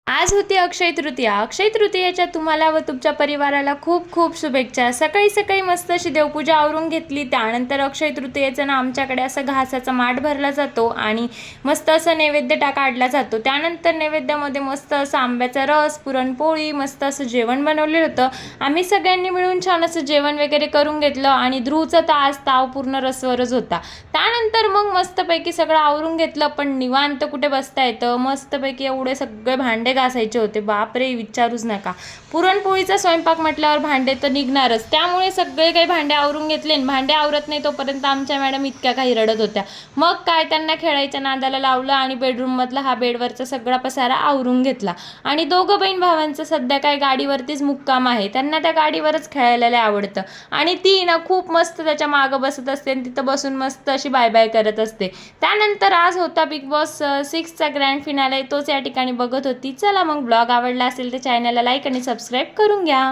आज होती अक्षय तृतीया. अक्षय तृतीयेच्या तुम्हाला व तुमच्या परिवाराला खूप खूप शुभेच्छा. सकाळी सकाळी मस्त अशी देवपूजा आवरून घेतली. त्यानंतर अक्षय तृतीयेचं ना आमच्याकडे असं घासाचा माठ भरला जातो आणि मस्त असं नैवेद्य काढला जातो. त्यानंतर नैवेद्यामध्ये मस्त असं आंब्याचा रस, पुरणपोळी, मस्त असं जेवण बनवलेलं होतं. आम्ही सगळ्यांनी मिळून छान असं जेवण वगैरे करून घेतलं आणि ध्रुवचा ताव पूर्ण रसवरच होता. त्यानंतर मग मस्तपैकी सगळं आवरून घेतलं. पण निवांत कुठे बसता येतं. मस्तपैकी एवढे सगळे भांडे घासायचे होते. बापरे, विचारूच नका. पुरणपोळीचा स्वयंपाक म्हटल्यावर भांडे तर निघणारच. त्यामुळे सगळे काही भांडे आवरून घेतले. भांडे आवरत नाही तोपर्यंत आमच्या मॅडम इतक्या काही रडत होत्या. मग काय, त्यांना खेळायच्या नादाला लावलं आणि बेडरूममधला हा बेडवरचा सगळा पसारा आवरून घेतला. आणि दोघं बहीण भावांचं सध्या काय गाडीवरतीच मुक्काम आहे. त्यांना त्या गाडीवरच खेळायला आवडतं आणि ती ना खूप मस्त त्याच्या मागं बसत असते आणि तिथं बसून मस्त अशी बाय बाय करत असते. त्यानंतर आज होता बिग बॉस 6चा ग्रँड फिनाले. तोच या ठिकाणी बघत होती. चला मग, ब्लॉग आवडला असेल तर चॅनलला लाईक आणि सबस्क्राईब करून घ्या.